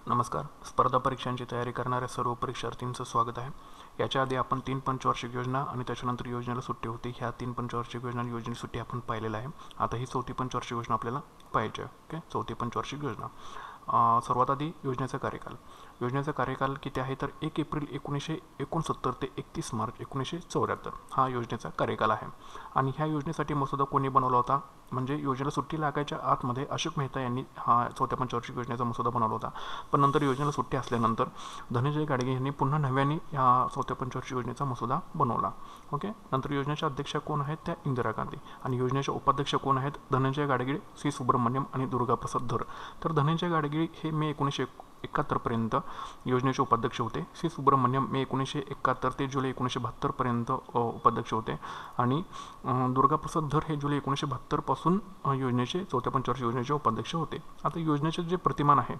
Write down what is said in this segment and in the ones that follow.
नमस्कार. स्पर्धा परीक्षांची तयारी करणाऱ्या सर्व परीक्षार्थींचं स्वागत आहे. याच्या आधी आपण 3 पंचवार्षिक योजना आणि त्याच्यानंतर योजनेला सुट्टी होती. ह्या 3 पंचवार्षिक योजना आणि योजनेची सुट्टी आपण पाहिलेलं आहे. आता ही 4थी पंचवार्षिक योजना आपल्याला पाहिजे आहे. ओके, 4थी पंचवार्षिक योजना. सर्वात आधी योजनेचा कार्यकाल. योजनेचा कार्यकाल किती आहे तर 1 एप्रिल 1969 ते 31 मार्च 1974 हा योजनेचा कार्यकाल आहे. आणि ह्या योजनेसाठी मसुदा कोणी बनवला होता म्हणजे योजनेला सुट्टी लागायच्या आतमध्ये अशोक मेहता यांनी हा 4थ्या पंचवार्षिक योजनेचा मसुदा बनवला होता. पण नंतर योजनेला सुट्टी असल्यानंतर धनंजय गाडगे यांनी पुन्हा नव्याने या 4थ्या पंचवार्षिक योजनेचा मसुदा बनवला. ओके, नंतर योजनेच्या अध्यक्षा कोण आहेत त्या इंदिरा गांधी आणि योजनेच्या उपाध्यक्ष कोण आहेत धनंजय गाडगे, सी सुब्रमण्यम आणि दुर्गाप्रसाद धर. तर धनंजय गाडगे हे मे 1971 पर्यंत योजनेचे उपाध्यक्ष होते. सी सुब्रमण्यम मे 1971 ते जुलै 1972 पर्यंत उपाध्यक्ष होते आणि दुर्गाप्रसाद धर हे जुलै 1972 पासून योजनेचे 4थ्या पंचवार्षिक योजनेचे उपाध्यक्ष होते. आता योजनेचे जे प्रतिमान आहे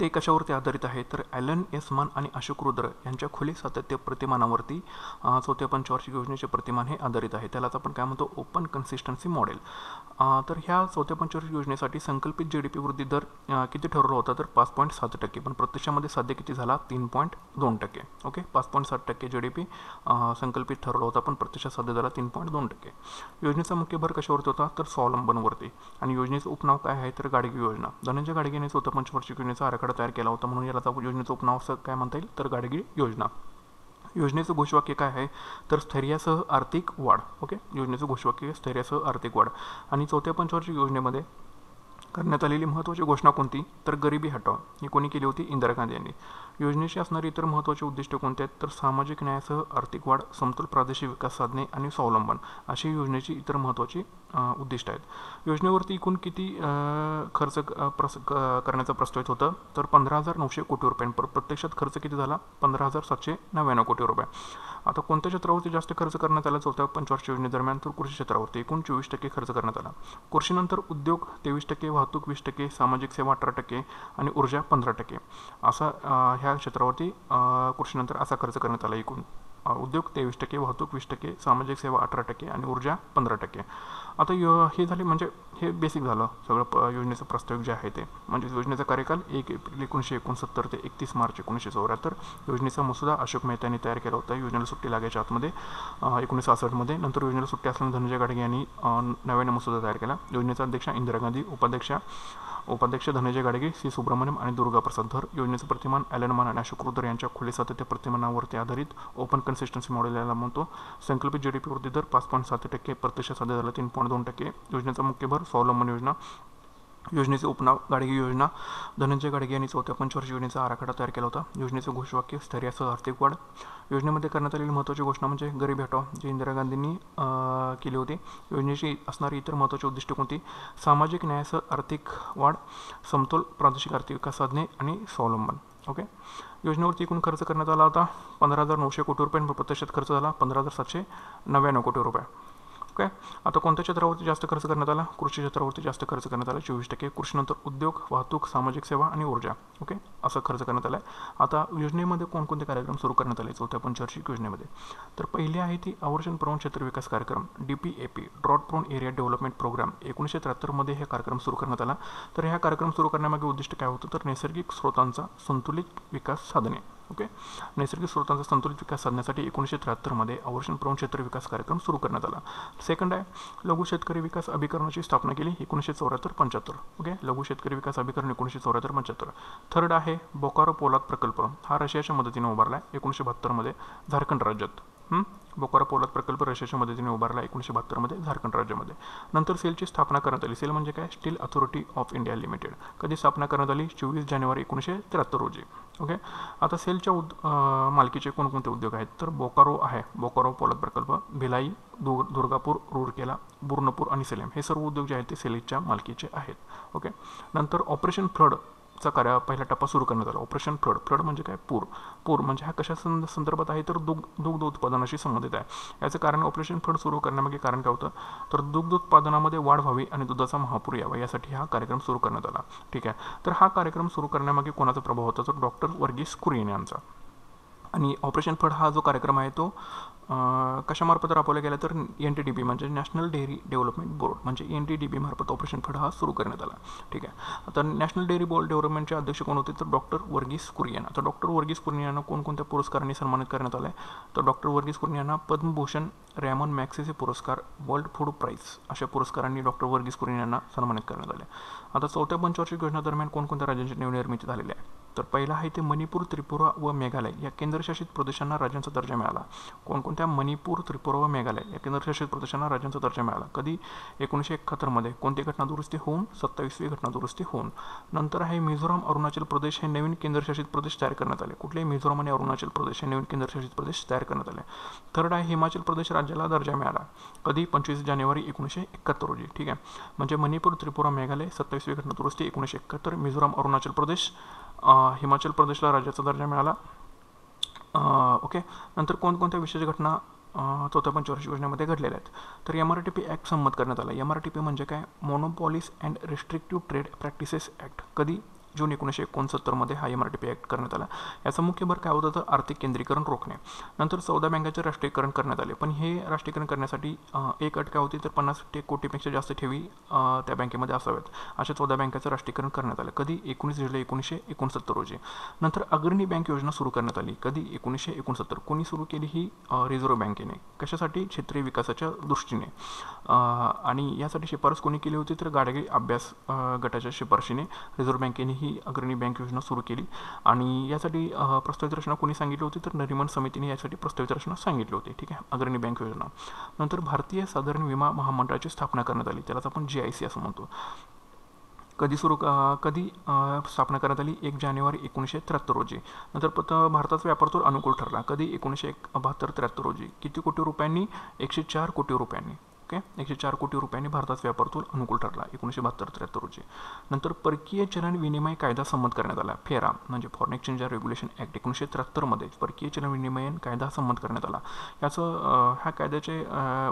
ते कशावरती आधारित आहे तर ॲलन एस मान आणि अशोक रुद्र यांच्या खुले सातत्य प्रतिमानावरती 4थ्या पंचवार्षिक योजनेचे प्रतिमान हे आधारित आहे. त्यालाच आपण काय म्हणतो ओपन कन्सिस्टन्सी मॉडेल. तर ह्या 4थ्या पंचवार्षिक योजनेसाठी संकल्पित GDP वृद्धी दर किती ठरवला होता तर 5.7%, पण प्रत्यक्षामध्ये साध्य किती झाला 3.2%. ओके, 5.7% GDP संकल्पित ठरवला होता पण प्रत्यक्षात साध्य झाला 3.2%. योजनेचा मुख्य भर कशावरती होता तर स्वावलंबनवरती आणि योजनेचं उपनाव काय आहे तर गाडगे योजना. धनंजय गाडगे यांनी 4थ्या पंचवार्षिक योजनेचा आराखडा तयार केला होता म्हणून याला योजनेचं उपनाव असं काय म्हणता येईल तर गाडगे योजना. योजनेचं घोषवाक्य काय आहे तर स्थैर्यासह आर्थिक वाढ. ओके, योजनेचं घोषवाक्य स्थैर्यासह आर्थिक वाढ. आणि 4थ्या पंचवार्षिक योजनेमध्ये करण्यात आलेली महत्त्वाची घोषणा कोणती तर गरिबी हटाव ही कोणी केली होती इंदिरा गांधी यांनी. योजनेशी असणारी इतर महत्त्वाचे उद्दिष्ट कोणते आहेत तर सामाजिक न्यायासह आर्थिक वाढ, समतोल प्रादेशिक विकास साधने आणि स्वावलंबन अशी योजनेची इतर महत्त्वाची उद्दिष्ट आहेत. योजनेवरती एकूण किती खर्च करण्याचं प्रस्तावित होतं तर 15,900 कोटी रुपये. प्रत्यक्षात खर्च किती झाला 15,799 कोटी रुपये. आता कोणत्या क्षेत्रावरती जास्त खर्च करण्यात आला 4थ्या पंचवार्षिक योजनेदरम्यान तर कृषी क्षेत्रावरती एकूण 24% खर्च करण्यात आला. कृषीनंतर उद्योग 23%, वाहतूक 20%, सामाजिक सेवा 18% आणि ऊर्जा 15%. असा ह्या क्षेत्रावरती कृषीनंतर असा खर्च करण्यात आला. एकूण उद्योग 23%, वाहतूक 20%, सामाजिक सेवा 18% आणि ऊर्जा 15%. आता हे झाले म्हणजे हे बेसिक झालं सगळं योजनेचं प्रस्तावित जे आहे ते. म्हणजे योजनेचा कार्यकाल 1 एप्रिल 1969 ते 31 मार्च 1974. योजनेचा मसुदा अशोक मेहता यांनी तयार केला होता योजनेला सुट्टी लागायच्या आतमध्ये 1966 मध्ये. नंतर योजनेला सुट्टी असल्याने धनंजय गाडगे यांनी नव्याने मसुदा तयार केला. योजनेचा अध्यक्ष इंदिरा गांधी, उपाध्यक्ष धनंजय गाडगे, सी सुब्रमण्यम आणि दुर्गाप्रसाद धर. योजनेचं प्रतिमान ॲलन मान आणि अशोक रुद्र यांच्या खुले सातत्य प्रतिमानावरती आधारित ओपन कन्सिस्टन्सी मॉडेल याला म्हणतो. संकल्पित GDP वृद्धी दर 5.7%, प्रत्यक्षात साध्य झाला 3.2%. योजनेचा मुख्य भर स्वावलंबन योजना. योजनेचे उपनाव गाडगे योजना. धनंजय गाडगे यांनी 4थ्या पंचवार्षिक योजनेचा आराखडा तयार केला होता. योजनेचं घोषवाक्य स्थैर्यासह आर्थिक वाढ. योजनेमध्ये करण्यात आलेली महत्त्वाची घोषणा म्हणजे गरिबी हटाव जी इंदिरा गांधींनी केली होती. योजनेची असणारी इतर महत्त्वाची उद्दिष्ट कोणती सामाजिक न्यायासह आर्थिक वाढ, समतोल प्रादेशिक आर्थिक विकास साधने आणि स्वावलंबन. ओके, योजनेवरती एकूण खर्च करण्यात आला होता 15,900 कोटी रुपये, प्रत्यक्षात खर्च झाला 15,799 कोटी रुपये. ओके, आता कोणत्या क्षेत्रावरती जास्त खर्च करण्यात आला कृषी क्षेत्रावरती जास्त खर्च करण्यात आला 24%. कृषीनंतर उद्योग, वाहतूक, सामाजिक सेवा आणि ऊर्जा. ओके, असं खर्च करण्यात आला आहे. आता योजनेमध्ये कोणकोणते कार्यक्रम सुरू करण्यात आले 4थ्या पंचवार्षिक योजनेमध्ये तर पहिली आहे ती आवर्षण प्रवण क्षेत्र विकास कार्यक्रम DPAP drought prone area development programme. 1973 मध्ये हे कार्यक्रम सुरू करण्यात आला. तर ह्या कार्यक्रम सुरू करण्यामागे उद्दिष्ट काय होतं तर नैसर्गिक स्रोतांचा संतुलित विकास साधने. ओके, नैसर्गिक स्रोतांचा संतुलित विकास साधण्यासाठी 1973 मध्ये आवर्षण प्रवण क्षेत्र विकास कार्यक्रम सुरू करण्यात आला. सेकंड आहे लघु शेतकरी विकास अभिकरणाची स्थापना केली 1974-75. ओके, लघु शेतकरी विकास अभिकरण 1974-75. थर्ड आहे बोकारो पोलाद प्रकल्प. हा रशियाच्या मदतीने उभारला आहे 1972 मध्ये झारखंड राज्यात. बोकारो पोलाद प्रकल्प रशियाच्या मदतीने उभारला 1972 मध्ये झारखंड राज्यामध्ये. नंतर सेलची स्थापना करण्यात आली. सेल म्हणजे काय steel authority of India limited. कधी स्थापना करण्यात आली 24 जानेवारी 1973 रोजी. ओके, आता सेलच्या मालकीचे कोणकोणते उद्योग आहेत तर बोकारो आहे बोकारो पोलाद प्रकल्प, भिलाई, दुर्गापूर, रूरकेला, बुरनपूर आणि सेलेम हे सर्व उद्योग जे आहेत ते सेलच्या मालकीचे आहेत. ओके, नंतर ऑपरेशन फ्लड चा पहिला टप्पा सुरू करण्यात आला. ऑपरेशन फ्लड म्हणजे काय पूर म्हणजे हा कशा संदर्भात आहे तर दुग्ध उत्पादनाशी संबंधित आहे. याचं कारण ऑपरेशन फ्लड सुरू करण्यामागे कारण काय होतं तर दुग्ध उत्पादनामध्ये वाढ व्हावी आणि दुधाचा महापूर यावा यासाठी हा कार्यक्रम सुरू करण्यात आला. ठीक आहे, तर हा कार्यक्रम सुरू करण्यामागे कोणाचा प्रभाव होता तर डॉक्टर वर्गीस कुरियन यांचा. आणि ऑपरेशन फ्लड हा जो कार्यक्रम आहे तो कशामार्फत राबवल्या गेल्या तर NTDB म्हणजे नॅशनल डेअरी डेव्हलपमेंट बोर्ड म्हणजे NTDB मार्फत ऑपरेशन फ्लड हा सुरू करण्यात आला. ठीक आहे. तर नॅशनल डेअरी बोर्ड डेव्हलपमेंटचे अध्यक्ष कोण होते तर डॉक्टर वर्गीस कुरियन. तर डॉक्टर वर्गीस कुरियन यांना कोणकोणत्या पुरस्कारांनी सन्मानित करण्यात आलं आहे तर डॉक्टर वर्गीस कुरियन यांना पद्मभूषण, रॅमन मॅक्सेसे पुरस्कार, वर्ल्ड फूड प्राईज अशा पुरस्कारांनी डॉक्टर वर्गीस कुरियन यांना सन्मानित करण्यात आले. आता 4थ्या पंचवार्षिक योजनेदरम्यान कोणकोणत्या राज्यांची निर्मिती झालेली आहे तर पहिला आहे ते मणिपूर, त्रिपुरा व मेघालय या केंद्रशासित प्रदेशांना राज्यांचा दर्जा मिळाला. कोणकोणत्या मणिपूर, त्रिपुरा व मेघालय या केंद्रशासित प्रदेशांना राज्यांचा दर्जा मिळाला कधी 1971 मध्ये. कोणती घटना दुरुस्ती होऊन 27वी घटना दुरुस्ती होऊन. नंतर आहे मिझोराम, अरुणाचल प्रदेश हे नवीन केंद्रशासित प्रदेश तयार करण्यात आले. कुठले मिझोराम आणि अरुणाचल प्रदेश हे नवीन केंद्रशासित प्रदेश तयार करण्यात आले. थर्ड आहे हिमाचल प्रदेश राज्याला दर्जा मिळाला कधी 25 जानेवारी 1971 रोजी. ठीक आहे. म्हणजे मणिपूर, त्रिपुरा, मेघालय 27वी घटना दुरुस्ती 1971, मिझोराम, अरुणाचल प्रदेश, हिमाचल प्रदेशला राज्याचा दर्जा मिळाला. ओके. नंतर कोणकोणत्या विशेष घटना 4थ्या पंचवार्षिक योजनेमध्ये घडलेल्या आहेत तर MRTP ॲक्ट संमत करण्यात आला. MRTP म्हणजे काय monopolies and restrictive trade practices act कधी जून 1969 मध्ये हा MRTP ॲक्ट करण्यात आला. याचा मुख्य भर काय होतं तर आर्थिक केंद्रीकरण रोखणे. नंतर 14 बँकांचे राष्ट्रीयकरण करण्यात आले पण हे राष्ट्रीयकरण करण्यासाठी एक अट काय होती तर 50 कोटीपेक्षा जास्त ठेवी त्या बँकेमध्ये असाव्यात. अशा 14 बँकांचं राष्ट्रीयकरण करण्यात आलं कधी 19 जुलै 1969 रोजी. नंतर अग्रणी बँक योजना सुरू करण्यात आली कधी 1969. कोणी सुरू केली ही रिझर्व्ह बँकेने. कशासाठी क्षेत्रीय विकासाच्या दृष्टीने. आणि यासाठी शिफारस कोणी केली होती तर गाडगे अभ्यास गटाच्या शिफारशीने रिझर्व्ह बँकेने ही अग्रणी बँक योजना सुरू केली. आणि यासाठी प्रस्तावित रचना कोणी सांगितली होती तर नरिमन समितीने यासाठी प्रस्तावित रचना सांगितली होती. ठीक आहे. अग्रणी बँक योजना. नंतर भारतीय साधारण विमा महामंडळाची स्थापना करण्यात आली त्यालाच आपण GIC असं म्हणतो. कधी स्थापना करण्यात आली 1 जानेवारी 1973 रोजी. नंतर भारताचा व्यापार तोल अनुकूल ठरला कधी 1972-73 रोजी. किती कोटी रुपयांनी 104 कोटी रुपयांनी. ओके. 104 कोटी रुपयांनी भारताचा व्यापार तोल अनुकूल ठरला 1972-73 रोजी. नंतर परकीय चलन विनिमय कायदा संमत करण्यात आला. फेरा म्हणजे फॉरेन एक्सचेंज रेग्युलेशन ॲक्ट 1973 मध्ये परकीय चलन विनिमय कायदा संमत करण्यात आला. याचं ह्या कायद्याचे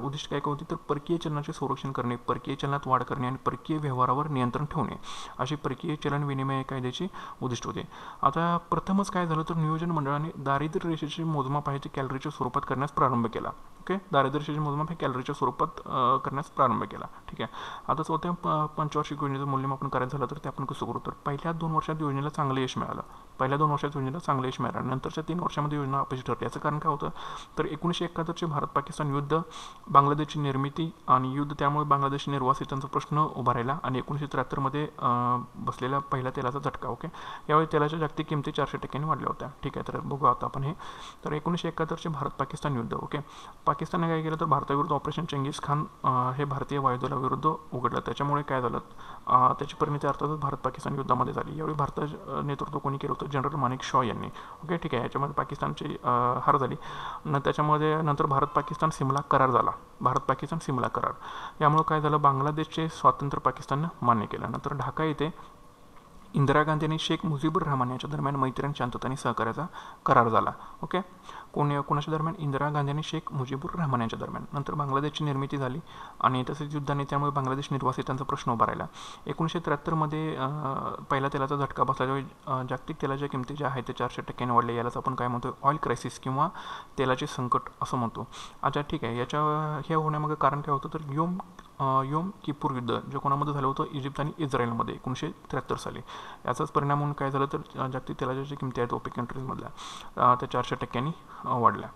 उद्दिष्ट काय होते तर परकीय चलनाचे संरक्षण करणे, परकीय चलनात वाढ करणे आणि परकीय व्यवहारावर नियंत्रण ठेवणे अशी परकीय चलन विनिमय कायद्याची उद्दिष्ट होते. आता प्रथमच काय झालं तर नियोजन मंडळाने दारिद्र्य रेषेचे मोजमाप आहे ते कॅलरीच्या स्वरूपात करण्यास प्रारंभ केला. ओके. दारिद्र्य रेषेचे मोजमाप हे कॅलरीच्या स्वरूपात करण्यास प्रारंभ केला. ठीक आहे. आता 4थ्या पंचवार्षिक योजनेचं मूल्यमापन करायचं झालं तर ते आपण कसं करू तर पहिल्या 2 वर्षात योजनेला चांगलं यश मिळालं. नंतरच्या 3 वर्षामध्ये योजना अपयशी ठरली. याचं कारण काय होतं तर 1971चे भारत-पाकिस्तान युद्ध, बांगलादेशची निर्मिती आणि युद्ध त्यामुळे बांगलादेशी निर्वासितांचा प्रश्न उभा राहिला आणि 1973 मध्ये बसलेला पहिला तेलाचा झटका. ओके. यावेळी तेलाच्या जागतिक किमती 400% वाढल्या होत्या. ठीक आहे. तर बघू आता आपण हे तर 1971चे भारत-पाकिस्तान युद्ध. ओके. पाकिस्तानने काय केलं तर भारताविरुद्ध ऑपरेशन चंगीज खान हे भारतीय वायुदलाविरुद्ध उघडलं. त्याच्यामुळे काय झालं त्याची परिणती अर्थातच भारत-पाकिस्तान युद्धामध्ये झाली. यावेळी भारताचं नेतृत्व कोणी केलं होतं जनरल मानेक शॉ यांनी. ओके. ठीक आहे. याच्यामध्ये पाकिस्तानची हार झाली. त्याच्यामध्ये नंतर भारत-पाकिस्तान सिमला करार झाला. भारत-पाकिस्तान सिमला करार. यामुळे काय झालं बांगलादेशचे स्वातंत्र्य पाकिस्ताननं मान्य केलं. नंतर ढाका येथे इंदिरा गांधी आणि शेख मुजीबुर रहमान यांच्या दरम्यान मैत्री आणि शांतता आणि सहकार्याचा करार झाला. ओके. कोणाच्या दरम्यान इंदिरा गांधी आणि शेख मुजीबुर रहमान यांच्या दरम्यान. नंतर बांगलादेशची निर्मिती झाली आणि तसेच युद्धाने त्यामुळे बांगलादेश निर्वासितांचा प्रश्न उभा राहिला. 1973 मध्ये पहिला तेलाचा झटका बसल्याच्या जागतिक तेलाच्या किमती ज्या आहेत ते 400% वाढले. यालाच आपण काय म्हणतो ऑइल क्रायसिस किंवा तेलाचे संकट असं म्हणतो. अच्छा. ठीक आहे. हे होण्यामागे कारण काय होतं तर योम किपूर युद्ध जे कोणामध्ये झालं होतं इजिप्त आणि इस्रायलमध्ये 1973 साली. याचाच परिणाम म्हणून काय झालं तर जागतिक तेलाच्या ज्या किमती आहेत OPEC कंट्रीजमधल्या त्या 400% वाढल्या.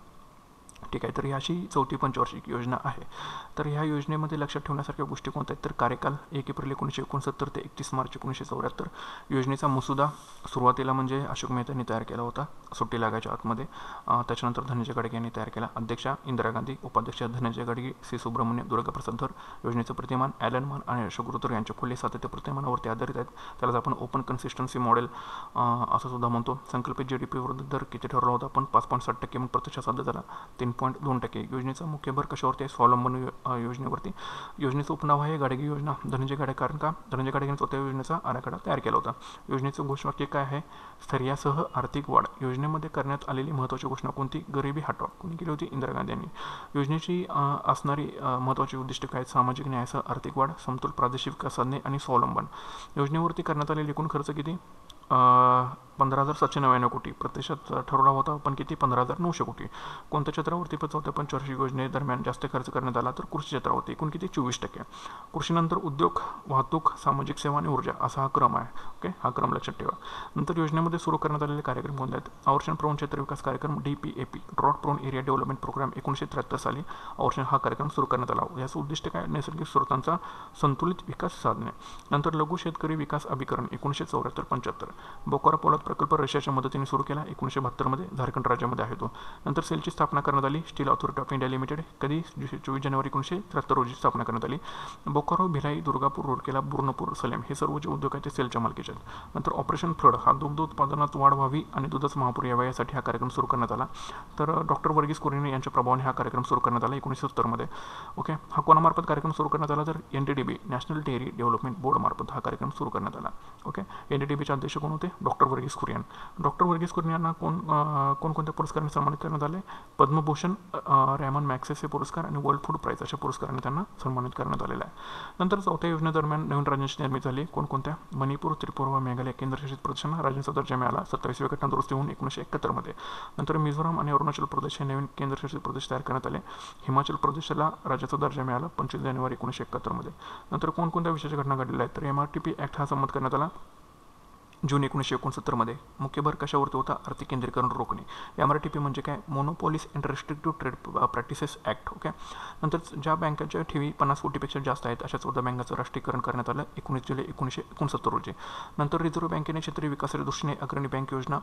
ठीक आहे. तर ही अशी 4थी पंचवार्षिक योजना आहे. तर ह्या योजनेमध्ये लक्षात ठेवण्यासारख्या गोष्टी कोणत्या आहेत तर कार्यकाल 1 एप्रिल 1969 ते 31 मार्च 1974. योजनेचा मसुदा सुरुवातीला म्हणजे अशोक मेहतांनी तयार केला होता सुट्टी लागायच्या आतमध्ये. त्याच्यानंतर धनंजय गाडगे यांनी तयार केला. अध्यक्षा इंदिरा गांधी, उपाध्यक्ष धनंजय गाडगे, C. सुब्रमण्यम, दुर्गाप्रसाद धर. योजनेचं प्रतिमान ॲलन मान आणि अशोक रुद्र यांच्या खुले सातत्य प्रतिमानावरती आधारित आहेत. त्यालाच आपण ओपन कन्सिस्टन्सी मॉडेल असं सुद्धा म्हणतो. संकल्पित GDP विरुद्ध दर किती ठरवला होता आपण 5.7% म्हणून प्रत्यक्षात साध्य झाला 3.2%. योजनेचा मुख्य भर कशावरती आहे स्वावलंबन योजनेवरती. योजनेचं उपनाव आहे गाडगे योजना. धनंजय गाडगे. कारण का धनंजय गाडगेने स्वतः योजनेचा आराखडा तयार केला होता. योजनेचं घोषवाक्य काय आहे स्थैर्यासह आर्थिक वाढ. योजनेमध्ये करण्यात आलेली महत्त्वाची घोषणा कोणती गरिबी हटवा कोणी केली होती इंदिरा गांधी यांनी. योजनेची असणारी महत्त्वाची उद्दिष्ट काय सामाजिक न्यायासह आर्थिक वाढ, समतोल प्रादेशिक विकास साधने आणि स्वावलंबन. योजनेवरती करण्यात आलेले एकूण खर्च किती 15,799 कोटी, प्रत्यक्षात ठरवला होता पण किती 15,900 कोटी. कोणत्या क्षेत्रावरती चौथ्या पंचवार्षिक योजनेदरम्यान जास्त खर्च करण्यात आला तर कृषी क्षेत्रावरती, एकूण किती 24%. कृषीनंतर उद्योग, वाहतूक, सामाजिक सेवा आणि ऊर्जा असा हा क्रम आहे. ओके, हा क्रम लक्षात ठेवा. नंतर योजनेमध्ये सुरू करण्यात आलेले कार्यक्रम कोणते आहेत? आवर्षण प्रवण क्षेत्र विकास कार्यक्रम DPAP, drought prone area development programme 1973 साली आवर्षण हा कार्यक्रम सुरू करण्यात आला. याचं उद्दिष्ट काय? नैसर्गिक स्रोतांचा संतुलित विकास साधणे. नंतर लघु शेतकरी विकास अभिकरण 1974-75. बोकारो पोलाद प्रकल्प रशियाच्या मदतीने सुरू केला 1972 मध्ये, झारखंड राज्यामध्ये आहे तो. नंतर सेलची स्थापना करण्यात आली, steel authority of India limited, कधी 24 जानेवारी 1973 रोजी स्थापना करण्यात आली. बोकारो, भिलाई, दुर्गापूर, रूरकेला, बुरनपूर, सलेम हे सर्व जे उद्योग आहेत ते सेलच्या मालकीचे आहेत. नंतर ऑपरेशन फ्लड हा दुग्ध उत्पादनात वाढ व्हावी आणि दुधाचा महापूर यावा यासाठी हा कार्यक्रम सुरू करण्यात आला. तर डॉक्टर वर्गीस कुरियन यांच्या प्रभावाने हा कार्यक्रम सुरू करण्यात आला 1970 मध्ये. ओके, हा कोणामार्फत कार्यक्रम सुरू करण्यात आला तर NDDB, national dairy development board मार्फत हा कार्यक्रम सुरू करण्यात आला. ओके, NDDBचे अध्यक्ष कोण होते? डॉक्टर वर्गीस कुरियन. डॉक्टर वर्गीस कुरियन यांना कोणकोणत्या पुरस्काराने सन्मानित करण्यात आले? पद्मभूषण, रॅमन मॅग्सेसे पुरस्कार आणि वर्ल्ड फूड प्राइज अशा पुरस्काराने त्यांना सन्मानित करण्यात आलेला आहे. नंतर चौथ्या योजनेदरम्यान नवीन राज्यांची निर्मिती झाली. कोणकोणत्या? मणिपूर, त्रिपुरा व मेघालय केंद्रशासित प्रदेशांना राज्यांचा दर्जा मिळाला 27व्या घटना दुरुस्ती होऊन 1971 मध्ये. नंतर मिझोराम आणि अरुणाचल प्रदेश हे नवीन केंद्रशासित प्रदेश तयार करण्यात आले. हिमाचल प्रदेशाला राज्याचा दर्जा मिळाला 25 जानेवारी 1971 मध्ये. नंतर कोणकोणत्या विशेष घटना घडलेल्या आहेत? तर MRTP ॲक्ट हा संमत करण्यात आला जून 1969 मध्ये. मुख्य भर कशावरती होता? आर्थिक केंद्रीकरण रोखणे. MRTP म्हणजे काय? Monopolies and restrictive trade practices act. Okay, नंतर ज्या बँकांच्या ठेवी 50 कोटीपेक्षा जास्त आहेत अशा 14 बँकांचं राष्ट्रीयकरण करण्यात आलं 19 जुलै 1969 रोजी. नंतर रिझर्व्ह बँकेने क्षेत्रीय विकासाच्या दृष्टीने अग्रणी बँक योजना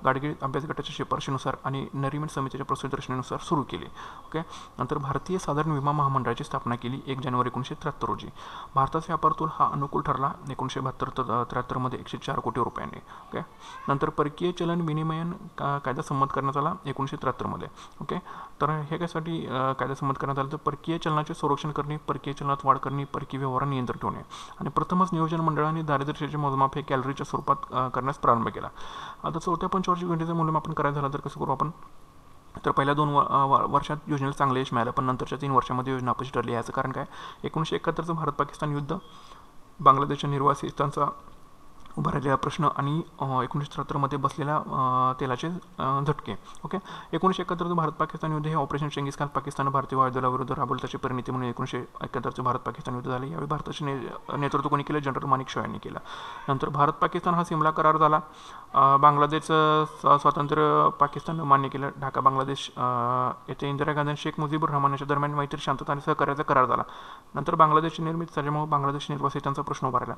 गाडगीळ अभ्यास गटाच्या शिफारशीनुसार आणि नरिमन समितीच्या प्रसिद्धीनुसार सुरू केली. ओके, नंतर भारतीय साधारण विमा महामंडळाची स्थापना केली 1 जानेवारी 1973 रोजी. भारताचा व्यापार तोल हा अनुकूल ठरला 1972-73 मध्ये 104 कोटी रुपयांनी. ओके, नंतर परकीय चलन विनिमयन कायदा संमत करण्यात आला 1973 मध्ये. ओके, तर हे कशासाठी कायदा संमत करण्यात आला तर परकीय चलनाचे संरक्षण करणे, परकीय चलनात वाढ करणे, परकीय व्यवहार नियंत्रण ठेवणे आणि प्रथमच नियोजन मंडळाने दारिद्र्याचे मोजमाप हे कॅलरीच्या स्वरूपात करण्यास प्रारंभ केला. आता चौथ्या पंचवार्षिक योजनेचे मूल्यमापन आपण करायचं झालं तर कसं करू आपण? तर पहिल्या 2 वर्षात योजनेला चांगले यश मिळालं, पण नंतरच्या 3 वर्षामध्ये योजना अपयशी ठरली. याचं कारण काय? 1971चं भारत पाकिस्तान युद्ध, बांगलादेशच्या निर्वासितांचा उभा राहिलेला प्रश्न आणि 1973 मध्ये बसलेल्या तेलाचे झटके. ओके, 1971 भारत पाकिस्तान युद्ध हे ऑपरेशन चंगीज खान पाकिस्तान भारतीय वायुदलाविरुद्ध राबवलं त्याची परिणती म्हणून 1971 भारत पाकिस्तान युद्ध झाले. यावेळी भारताचे नेतृत्व कोणी केलं? जनरल माणिक शॉ यांनी केलं. नंतर भारत पाकिस्तान हा सिमला करार झाला. बांगलादेशचं स्वातंत्र्य पाकिस्ताननं मान्य केलं. ढाका बांगलादेश येथे इंदिरा गांधी आणि शेख मुजीबुर रहमान यांच्या दरम्यान मैत्री, शांतता आणि सहकार्याचा करार झाला. नंतर बांगलादेशची निर्मिती झाल्यामुळे बांगलादेश निर्वासितांचा प्रश्न उभा राहिला.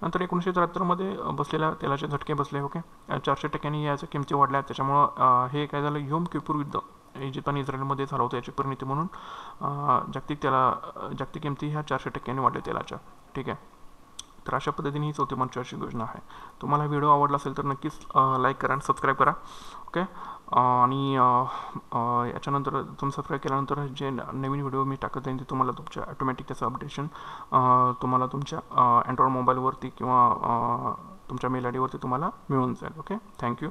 नंतर 1973 मध्ये बसलेल्या तेलाचे झटके बसले. ओके, 400% याच्या किमती वाढल्या. त्याच्यामुळं हे काय झालं? योम किपूर युद्ध इजिप्त आणि इस्रायलमध्ये झालं होतं, याची परिणती म्हणून जागतिक किमती ह्या 400% वाढल्या तेलाच्या. ठीक आहे, तर अशा पद्धतीने ही चौथी पंचवार्षिक योजना आहे. तुम्हाला व्हिडिओ आवडला असेल तर नक्कीच लाईक करा आणि सबस्क्राईब करा. ओके, आणि याच्यानंतर तुम्ही सबस्क्राईब केल्यानंतर जे नवीन व्हिडिओ मी टाकत जाईन ते तुम्हाला तुमच्या ऑटोमॅटिक त्याचं अपडेशन तुम्हाला तुमच्या अँड्रॉइड मोबाईलवरती किंवा तुमच्या मेल ID वरती तुम्हाला मिळून जाईल. Okay, thank you.